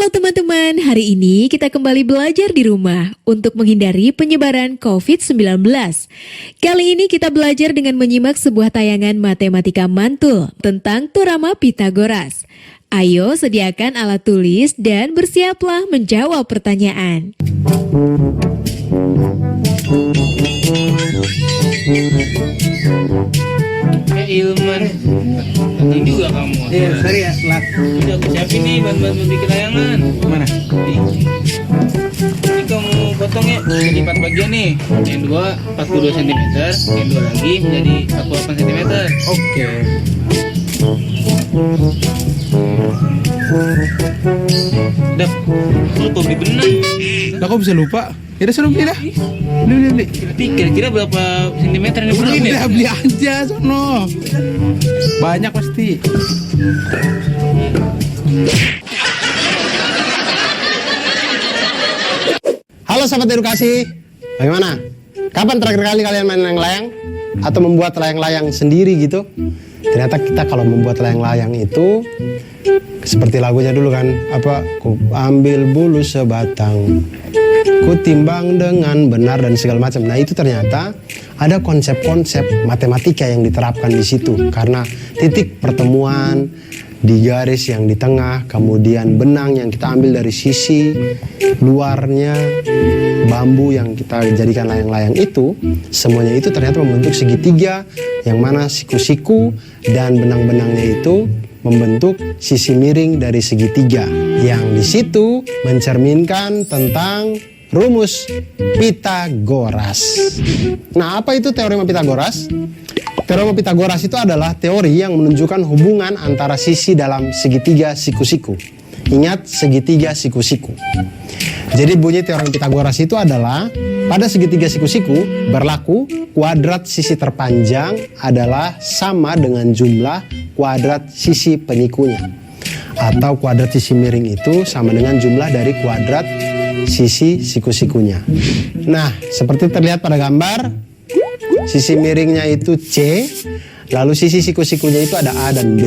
Halo teman-teman, hari ini kita kembali belajar di rumah untuk menghindari penyebaran COVID-19. Kali ini kita belajar dengan menyimak sebuah tayangan matematika mantul tentang teorema Pitagoras. Ayo sediakan alat tulis dan bersiaplah menjawab pertanyaan. Ilman, penting juga kamu. Iya, sorry ya, telat. Udah aku siapin nih bahan-bahan bikin layangan. Mana? Ini kamu potong ya, jadi 4 bagian nih. Yang 2 42 cm, yang 2 lagi menjadi 48 cm. Oke. Udah, lupa beli benang. Lah kok bisa lupa? Ya udah suruh beli dah. Beli. Tapi kira-kira berapa sentimeter ini Udah, beli ya? beli aja sono. Banyak pasti. Halo sahabat edukasi, bagaimana? Kapan terakhir kali kalian main layang-layang? Atau membuat layang-layang sendiri gitu? Ternyata kita kalau membuat layang-layang itu seperti lagunya dulu kan, ku ambil bulu sebatang, ku timbang dengan benar dan segala macam. Nah itu ternyata ada konsep-konsep matematika yang diterapkan di situ, karena titik pertemuan di garis yang di tengah, kemudian benang yang kita ambil dari sisi luarnya, bambu yang kita jadikan layang-layang itu, semuanya itu ternyata membentuk segitiga, yang mana siku-siku dan benang-benangnya itu membentuk sisi miring dari segitiga, yang di situ mencerminkan tentang rumus Pitagoras. Nah, apa itu teorema Pitagoras? Teorema Pitagoras itu adalah teori yang menunjukkan hubungan antara sisi dalam segitiga siku-siku. Ingat, segitiga siku-siku. Jadi bunyi teorema Pitagoras itu adalah pada segitiga siku-siku berlaku kuadrat sisi terpanjang adalah sama dengan jumlah kuadrat sisi penyikunya. Atau kuadrat sisi miring itu sama dengan jumlah dari kuadrat sisi siku-sikunya. Nah, seperti terlihat pada gambar, sisi miringnya itu C, lalu sisi siku-sikunya itu ada A dan B.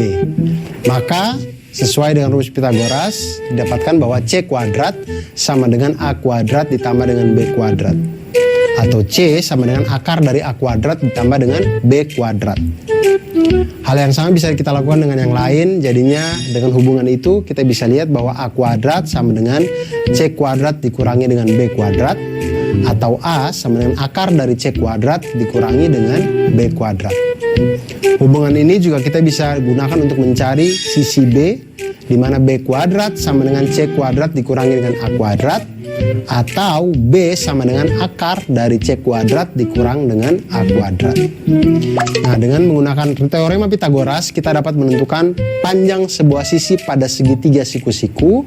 Maka sesuai dengan rumus Pitagoras didapatkan bahwa C kuadrat sama dengan A kuadrat ditambah dengan B kuadrat. Atau C sama dengan akar dari A kuadrat ditambah dengan B kuadrat. Hal yang sama bisa kita lakukan dengan yang lain, jadinya dengan hubungan itu kita bisa lihat bahwa A kuadrat sama dengan C kuadrat dikurangi dengan B kuadrat, atau A sama dengan akar dari C kuadrat dikurangi dengan B kuadrat. Hubungan ini juga kita bisa gunakan untuk mencari sisi B, di mana B kuadrat sama dengan C kuadrat dikurangi dengan A kuadrat, atau B sama dengan akar dari C kuadrat dikurang dengan A kuadrat. Nah, dengan menggunakan teorema Pitagoras kita dapat menentukan panjang sebuah sisi pada segitiga siku-siku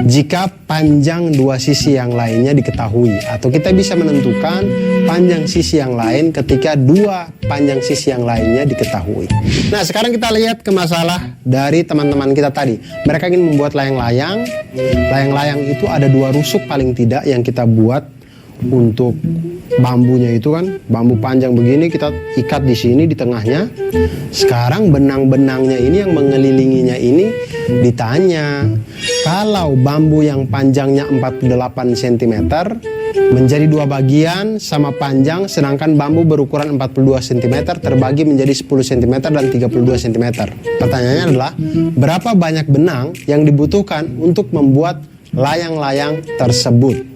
jika panjang dua sisi yang lainnya diketahui, atau kita bisa menentukan panjang sisi yang lain ketika dua panjang sisi yang lainnya diketahui. Nah, sekarang kita lihat ke masalah dari teman-teman kita tadi. Mereka ingin membuat layang-layang. Layang-layang itu ada dua rusuk paling tidak yang kita buat untuk bambunya itu kan, bambu panjang begini kita ikat di sini di tengahnya. Sekarang benang-benangnya ini yang mengelilinginya ini ditanya, kalau bambu yang panjangnya 48 cm menjadi dua bagian sama panjang, sedangkan bambu berukuran 42 cm terbagi menjadi 10 cm dan 32 cm. Pertanyaannya adalah, berapa banyak benang yang dibutuhkan untuk membuat layang-layang tersebut?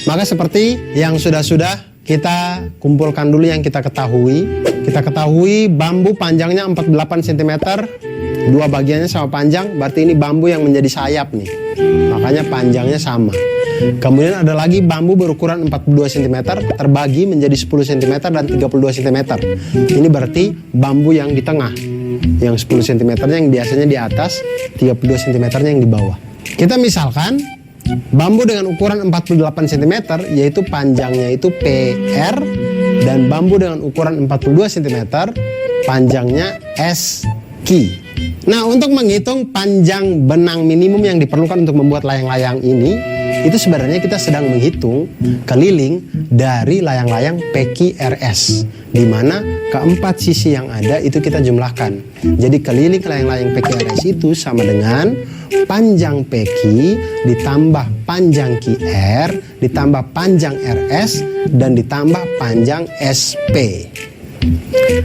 Maka seperti yang sudah-sudah, kita kumpulkan dulu yang kita ketahui. Kita ketahui bambu panjangnya 48 cm, dua bagiannya sama panjang, berarti ini bambu yang menjadi sayap nih. Makanya panjangnya sama. Kemudian ada lagi bambu berukuran 42 cm terbagi menjadi 10 cm dan 32 cm. Ini berarti bambu yang di tengah. Yang 10 cm yang biasanya di atas, 32 cm yang di bawah. Kita misalkan bambu dengan ukuran 48 cm yaitu panjangnya itu PR, dan bambu dengan ukuran 42 cm panjangnya SQ. Nah, untuk menghitung panjang benang minimum yang diperlukan untuk membuat layang-layang ini, itu sebenarnya kita sedang menghitung keliling dari layang-layang PQRS, di mana keempat sisi yang ada itu kita jumlahkan. Jadi keliling layang-layang PQRS itu sama dengan panjang PQ ditambah panjang QR ditambah panjang RS dan ditambah panjang SP.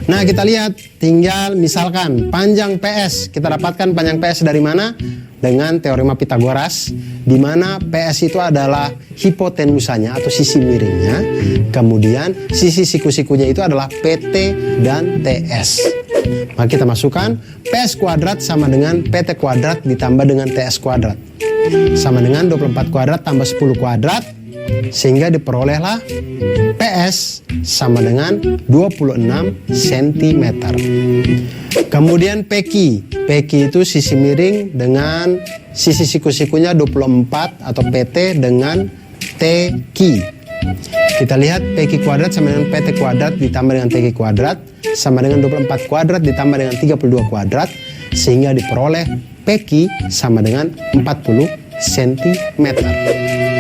Nah, kita lihat, tinggal misalkan panjang PS. Kita dapatkan panjang PS dari mana? Dengan teorema Pitagoras, di mana PS itu adalah hipotenusanya atau sisi miringnya. Kemudian sisi siku-sikunya itu adalah PT dan TS. Maka kita masukkan PS kuadrat sama dengan PT kuadrat ditambah dengan TS kuadrat. Sama dengan 24 kuadrat tambah 10 kuadrat. Sehingga diperolehlah PS sama dengan 26 cm. Kemudian PQ. PQ itu sisi miring dengan sisi siku-sikunya 24 atau PT dengan TQ. Kita lihat PQ kuadrat sama dengan PT kuadrat ditambah dengan TQ kuadrat sama dengan 24 kuadrat ditambah dengan 32 kuadrat. Sehingga diperoleh PQ sama dengan 40 cm.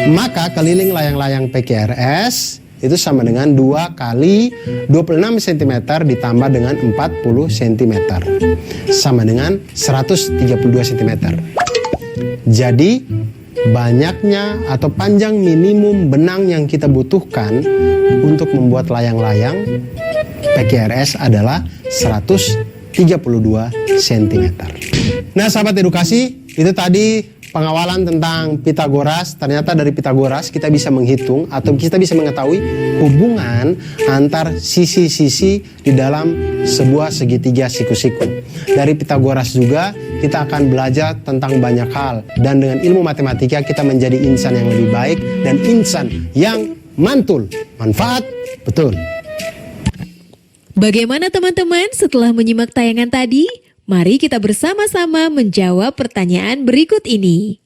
Maka keliling layang-layang PQRS itu sama dengan 2 kali 26 cm ditambah dengan 40 cm. Sama dengan 132 cm. Jadi banyaknya atau panjang minimum benang yang kita butuhkan untuk membuat layang-layang PQRS adalah 132 cm. Nah, sahabat edukasi, itu tadi pengawalan tentang Pitagoras. Ternyata dari Pitagoras kita bisa menghitung atau kita bisa mengetahui hubungan antar sisi-sisi di dalam sebuah segitiga siku-siku. Dari Pitagoras juga kita akan belajar tentang banyak hal, dan dengan ilmu matematika kita menjadi insan yang lebih baik dan insan yang mantul. Manfaat betul. Bagaimana teman-teman setelah menyimak tayangan tadi? Mari kita bersama-sama menjawab pertanyaan berikut ini.